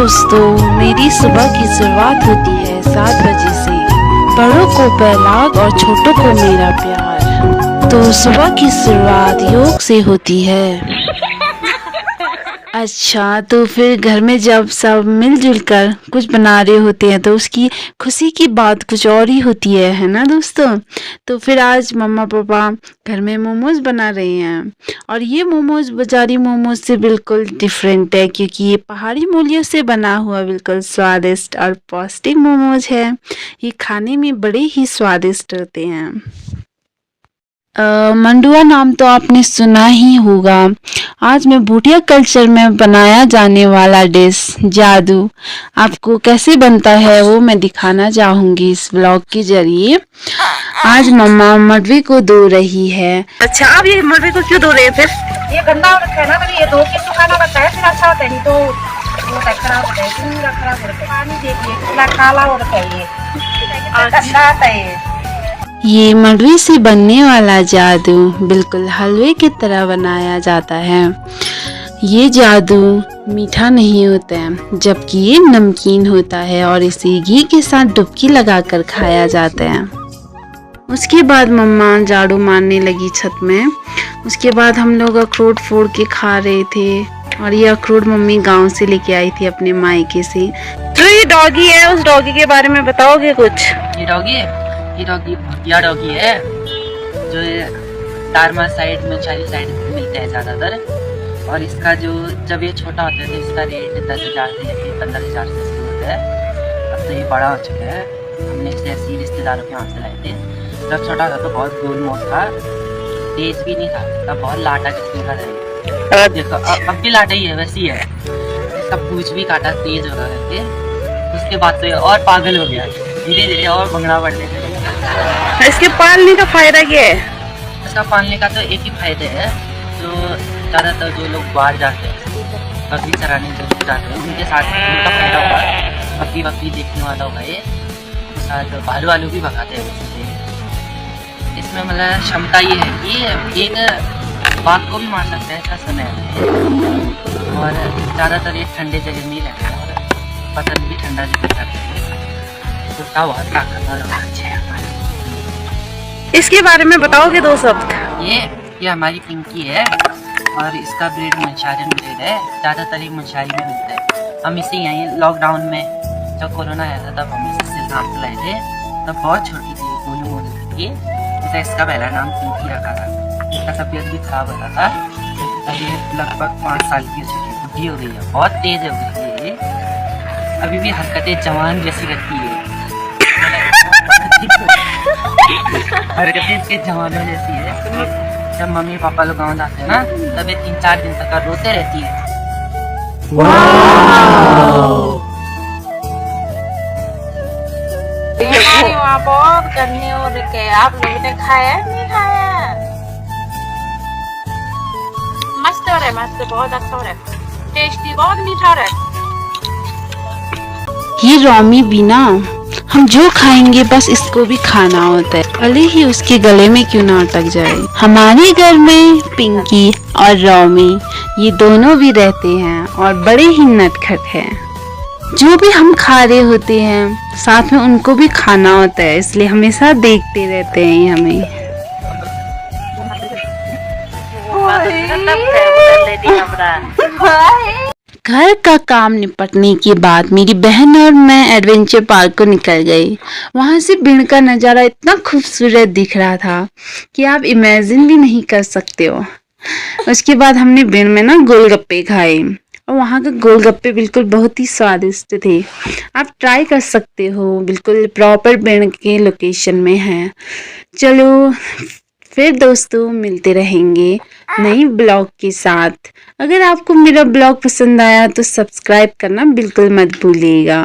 दोस्तों, मेरी सुबह की शुरुआत होती है 7 बजे से। बड़ों को पहलाग और छोटों को मेरा प्यार। तो सुबह की शुरुआत योग से होती है। अच्छा, तो फिर घर में जब सब मिलजुल कर कुछ बना रहे होते हैं तो उसकी खुशी की बात कुछ और ही होती है ना दोस्तों। तो फिर आज मम्मा पापा घर में मोमोज बना रहे हैं और ये मोमोज बाजारी मोमोज से बिल्कुल डिफरेंट है, क्योंकि ये पहाड़ी मूलियों से बना हुआ बिल्कुल स्वादिष्ट और पौष्टिक मोमोज है। ये खाने में बड़े ही स्वादिष्ट होते हैं। मंडुआ नाम तो आपने सुना ही होगा। आज मैं भूटिया कल्चर में बनाया जाने वाला डिश जादू आपको कैसे बनता है वो मैं दिखाना चाहूंगी इस ब्लॉग के जरिए। आज मम्मा मडवे को धो रही है। अच्छा, आप ये मडवे को क्यों धो रहे हैं? फिर ये गंदा हो रखा है ना, तो ये धो के सुखाना पड़ता है, फिर अच्छा होता है। नहीं तो वो खराब होता है, पूरा खराब हो रखा है। पानी देखिए पूरा काला हो रखा है, ये गंदा आता है। ये मडवे से बनने वाला जादू बिल्कुल हलवे की तरह बनाया जाता है। ये जादू मीठा नहीं होता है, जबकि ये नमकीन होता है और इसे घी के साथ डुबकी लगाकर खाया जाता है। उसके बाद मम्मा झाड़ू मारने लगी छत में। उसके बाद हम लोग अखरोट फोड़ के खा रहे थे और ये अखरोट मम्मी गांव से लेके आई थी अपने मायके से। तो ये डॉगी है, उस डॉगी के बारे में बताओगे कुछ? ये डॉगी भूतिया डॉगी है, जो दारमा साइड में चाली साइड में मिलता है ज़्यादातर। और इसका जो जब ये छोटा होता है तो इसका रेट 10,000 से 15,000 से शुरू होता है। अब तो ये बड़ा हो चुका है। हमने इसे ऐसे रिश्तेदारों के यहाँ से लाए थे। जब छोटा था तो बहुत गोल मोल था, तेज भी नहीं था, तब बहुत लाटा किस्म का था। देखो अब भी लाटा ही है, वैसी है। इसका पूंछ भी काटा तेज हो रहा है। उसके बाद तो ये और पागल हो गया, धीरे धीरे और भंगड़ा बढ़ने लगा। इसके पालने का फायदा क्या है? इसका पालने का तो एक ही फायदा है, जो ज़्यादातर जो लोग बाहर जाते हैं बकरी चराने जो जाते हैं उनके साथ उनका फायदा होगा। बकरी देखने वाला होगा ये, साथ भालू वालू भी भगाते हैं उससे। इसमें मतलब क्षमता ये है कि एक बाघ को भी मार सकता है, ऐसा सुना है। और ज़्यादातर ये ठंडे जगह में ही रहता है और पसंद भी ठंडा जगह करता है। कुत्ता बहुत ताकतवर और अच्छा है हमारा। इसके बारे में बताओगे दो शब्द? ये हमारी पिंकी है और इसका ब्रीड मंशारियन ब्रीड है। ज़्यादातर ये मंशारी में मिलता है। हम इसे यहीं लॉकडाउन में जब कोरोना आया था तब हम इसे नाम लाए थे। तब बहुत छोटी थी, गोलू मोलू थी। जैसे इसका पहला नाम पिंकी रखा था। इसका तबीयत भी खराब हो रहा था। अब ये लगभग 5 साल की बुढ़ी हो गई है, बहुत तेज हो गई है ये। अभी भी हरकतें जवान जैसी रहती है। हरकतें इसके जवानों जैसी है। जब मम्मी पापा लोग गाँव जाते हैं ना, तब ये 3-4 दिन तक रोते रहती है। वहाँ बहुत गर्मी हो रही है। आप लोगों ने खाया नहीं खाया? मस्त हो रहा है, मस्त, बहुत अच्छा हो रहा है, टेस्टी, बहुत मीठा हो रहा है। ये रोमी बिना हम जो खाएंगे बस इसको भी खाना होता है, भले ही उसके गले में क्यों ना अटक जाए। हमारे घर में पिंकी और रोमी ये दोनों भी रहते हैं और बड़े ही नटखट हैं। जो भी हम खा रहे होते हैं साथ में उनको भी खाना होता है, इसलिए हमेशा देखते रहते हैं ये हमें। घर का काम निपटने के बाद मेरी बहन और मैं एडवेंचर पार्क को निकल गए। वहां से भिंड का नज़ारा इतना खूबसूरत दिख रहा था कि आप इमेजिन भी नहीं कर सकते हो। उसके बाद हमने भिंड में ना गोलगप्पे खाए और वहाँ के गोलगप्पे बिल्कुल बहुत ही स्वादिष्ट थे। आप ट्राई कर सकते हो, बिल्कुल प्रॉपर भिंड के लोकेशन में है। चलो फिर दोस्तों मिलते रहेंगे नई ब्लॉग के साथ। अगर आपको मेरा ब्लॉग पसंद आया तो सब्सक्राइब करना बिल्कुल मत भूलिएगा।